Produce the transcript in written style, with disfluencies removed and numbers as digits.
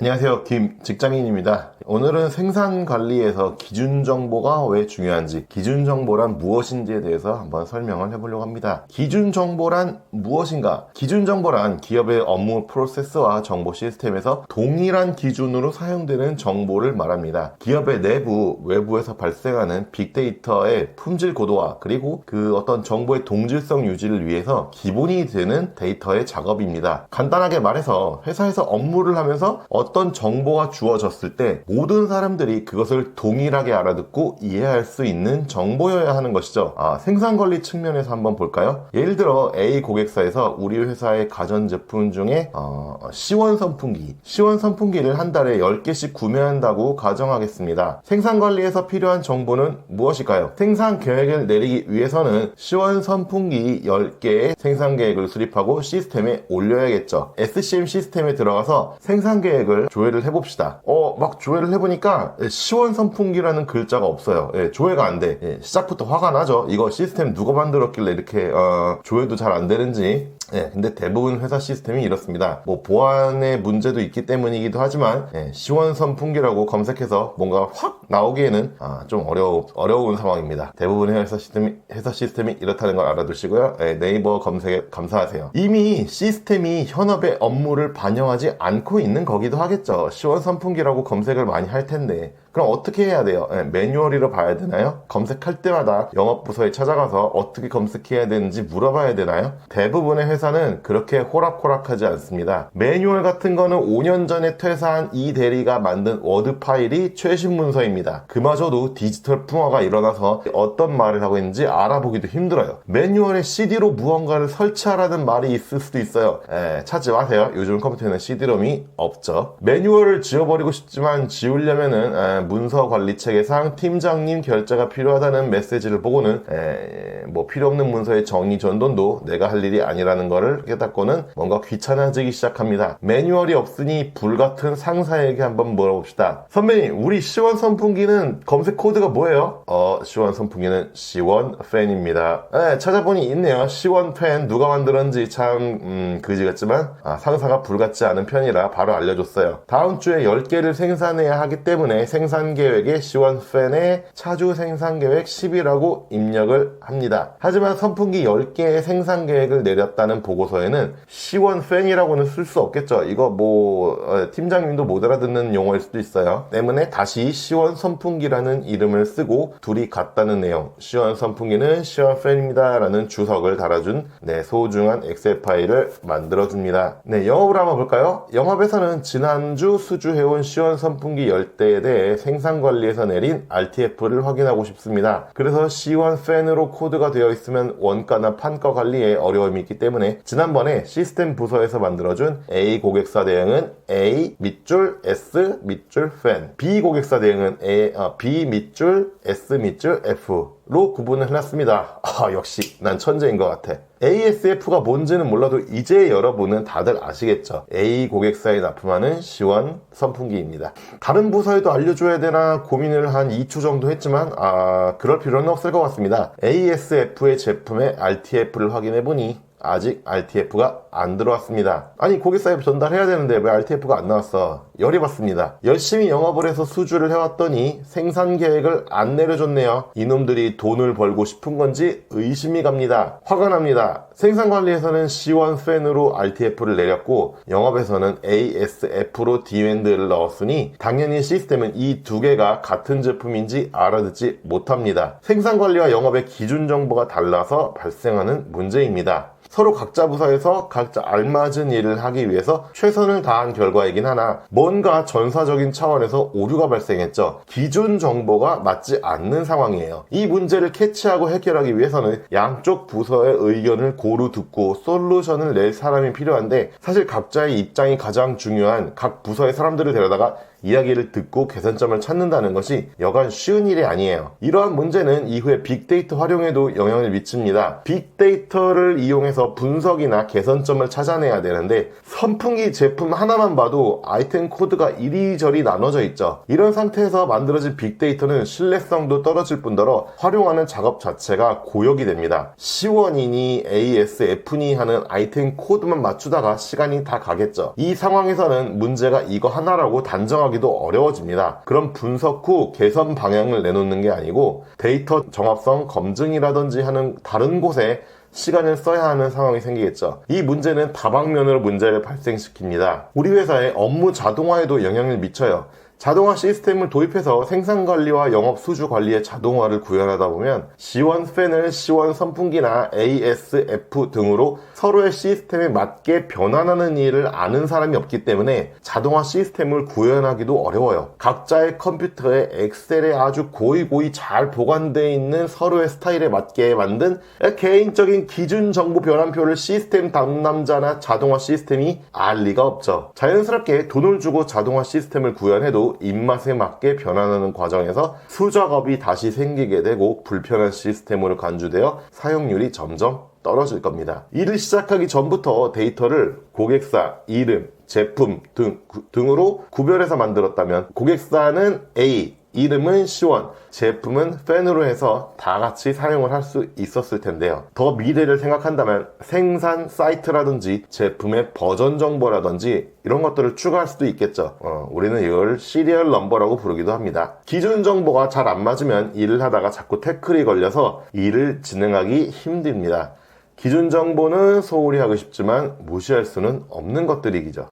안녕하세요. 김직장인입니다. 오늘은 생산 관리에서 기준 정보가 왜 중요한지, 기준 정보란 무엇인지에 대해서 한번 설명을 해보려고 합니다. 기준 정보란 무엇인가? 기준 정보란 기업의 업무 프로세스와 정보 시스템에서 동일한 기준으로 사용되는 정보를 말합니다. 기업의 내부, 외부에서 발생하는 빅데이터의 품질 고도화, 그리고 그 어떤 정보의 동질성 유지를 위해서 기본이 되는 데이터의 작업입니다. 간단하게 말해서 회사에서 업무를 하면서 어떤 정보가 주어졌을 때 모든 사람들이 그것을 동일하게 알아듣고 이해할 수 있는 정보여야 하는 것이죠. 생산관리 측면에서 한번 볼까요? 예를 들어 A 고객사에서 우리 회사의 가전제품 중에 시원선풍기를 한 달에 10개씩 구매한다고 가정하겠습니다. 생산관리에서 필요한 정보는 무엇일까요? 생산 계획을 내리기 위해서는 시원선풍기 10개의 생산 계획을 수립하고 시스템에 올려야겠죠. SCM 시스템에 들어가서 생산 계획을 조회를 해봅시다. 막 조회를 해보니까 시원선풍기라는 글자가 없어요. 조회가 안 돼. 시작부터 화가 나죠. 이거 시스템 누가 만들었길래 이렇게 조회도 잘 안 되는지. 근데 대부분 회사 시스템이 이렇습니다. 보안의 문제도 있기 때문이기도 하지만 시원선풍기라고 검색해서 뭔가 확 나오기에는 좀 어려운 상황입니다. 대부분의 회사 시스템이 이렇다는 걸 알아두시고요. 네이버 검색에 감사하세요. 이미 시스템이 현업의 업무를 반영하지 않고 있는 거기도 하겠죠. 시원선풍기라고 검색을 많이 할 텐데 그럼 어떻게 해야 돼요? 매뉴얼이로 봐야 되나요? 검색할 때마다 영업부서에 찾아가서 어떻게 검색해야 되는지 물어봐야 되나요? 대부분의 회사는 그렇게 호락호락하지 않습니다. 매뉴얼 같은 거는 5년 전에 퇴사한 이 대리가 만든 워드 파일이 최신 문서입니다. 그마저도 디지털 풍화가 일어나서 어떤 말을 하고 있는지 알아보기도 힘들어요. 매뉴얼에 CD로 무언가를 설치하라는 말이 있을 수도 있어요. 찾지 마세요. 요즘 컴퓨터에는 CD롬이 없죠. 매뉴얼을 지워버리고 싶지만 지우려면은 문서 관리 체계상 팀장님 결재가 필요하다는 메시지를 보고는 필요 없는 문서의 정리 전돈도 내가 할 일이 아니라는 것을 깨닫고는 뭔가 귀찮아지기 시작합니다. 매뉴얼이 없으니 불같은 상사에게 한번 물어봅시다. 선배님, 우리 시원선풍기는 검색 코드가 뭐예요? 시원선풍기는 시원팬입니다. 찾아보니 있네요. 시원팬 누가 만들었는지 참 그지 같지만 상사가 불같지 않은 편이라 바로 알려줬어요. 다음 주에 10개를 생산해야 하기 때문에 생산계획에 시원팬의 차주 생산계획 10이라고 입력을 합니다. 하지만 선풍기 10개의 생산계획을 내렸다는 보고서에는 시원팬이라고는 쓸 수 없겠죠. 이거 팀장님도 못 알아듣는 용어일 수도 있어요. 때문에 다시 시원선풍기라는 이름을 쓰고 둘이 같다는 내용, 시원선풍기는 시원팬입니다 라는 주석을 달아준 소중한 엑셀 파일을 만들어줍니다. 영업을 한번 볼까요? 영업에서는 지난주 수주해온 시원선풍기 10대에 대해 생산관리에서 내린 RTF를 확인하고 싶습니다. 그래서 시원팬으로 코드가 되어 있으면 원가나 판가 관리에 어려움이 있기 때문에 지난번에 시스템 부서에서 만들어준 A 고객사 대응은 A 밑줄 S 밑줄 팬, B 고객사 대응은 B 밑줄 S 밑줄 F로 구분을 해놨습니다. 역시 난 천재인 것 같아. ASF가 뭔지는 몰라도 이제 여러분은 다들 아시겠죠? A 고객사에 납품하는 시원 선풍기입니다. 다른 부서에도 알려줘야 되나 고민을 한 2초 정도 했지만 그럴 필요는 없을 것 같습니다. ASF의 제품의 RTF를 확인해보니 아직 RTF가 안 들어왔습니다. 아니, 고객사에 전달해야 되는데 왜 RTF가 안 나왔어? 열이 받습니다. 열심히 영업을 해서 수주를 해왔더니 생산 계획을 안 내려줬네요. 이놈들이 돈을 벌고 싶은 건지 의심이 갑니다. 화가 납니다. 생산관리에서는 시원팬으로 RTF를 내렸고 영업에서는 ASF로 디맨드를 넣었으니 당연히 시스템은 이 두 개가 같은 제품인지 알아듣지 못합니다. 생산관리와 영업의 기준 정보가 달라서 발생하는 문제입니다. 서로 각자 부서에서 각자 알맞은 일을 하기 위해서 최선을 다한 결과이긴 하나 뭔가 전사적인 차원에서 오류가 발생했죠. 기준 정보가 맞지 않는 상황이에요. 이 문제를 캐치하고 해결하기 위해서는 양쪽 부서의 의견을 고루 듣고 솔루션을 낼 사람이 필요한데 사실 각자의 입장이 가장 중요한 각 부서의 사람들을 데려다가 이야기를 듣고 개선점을 찾는다는 것이 여간 쉬운 일이 아니에요. 이러한 문제는 이후에 빅데이터 활용에도 영향을 미칩니다. 빅데이터를 이용해서 상황에서 분석이나 개선점을 찾아내야 되는데 선풍기 제품 하나만 봐도 아이템 코드가 이리저리 나눠져 있죠. 이런 상태에서 만들어진 빅데이터는 신뢰성도 떨어질 뿐더러 활용하는 작업 자체가 고역이 됩니다. C1이니 ASF니 하는 아이템 코드만 맞추다가 시간이 다 가겠죠. 이 상황에서는 문제가 이거 하나라고 단정하기도 어려워집니다. 그럼 분석 후 개선 방향을 내놓는 게 아니고 데이터 정확성 검증이라든지 하는 다른 곳에 시간을 써야 하는 상황이 생기겠죠. 이 문제는 다방면으로 문제를 발생시킵니다. 우리 회사의 업무 자동화에도 영향을 미쳐요. 자동화 시스템을 도입해서 생산관리와 영업 수주 관리의 자동화를 구현하다 보면 C1 팬을 C1 선풍기나 ASF 등으로 서로의 시스템에 맞게 변환하는 일을 아는 사람이 없기 때문에 자동화 시스템을 구현하기도 어려워요. 각자의 컴퓨터에 엑셀에 아주 고이 잘 보관되어 있는 서로의 스타일에 맞게 만든 개인적인 기준 정보 변환표를 시스템 담당자나 자동화 시스템이 알 리가 없죠. 자연스럽게 돈을 주고 자동화 시스템을 구현해도 입맛에 맞게 변환하는 과정에서 수작업이 다시 생기게 되고 불편한 시스템으로 간주되어 사용률이 점점 떨어질 겁니다. 일을 시작하기 전부터 데이터를 고객사, 이름, 제품 등으로 구별해서 만들었다면 고객사는 A, 이름은 C1, 제품은 팬으로 해서 다 같이 사용을 할 수 있었을 텐데요. 더 미래를 생각한다면 생산 사이트라든지 제품의 버전 정보라든지 이런 것들을 추가할 수도 있겠죠. 우리는 이걸 시리얼 넘버라고 부르기도 합니다. 기준 정보가 잘 안 맞으면 일을 하다가 자꾸 태클이 걸려서 일을 진행하기 힘듭니다. 기준 정보는 소홀히 하고 싶지만 무시할 수는 없는 것들이기죠.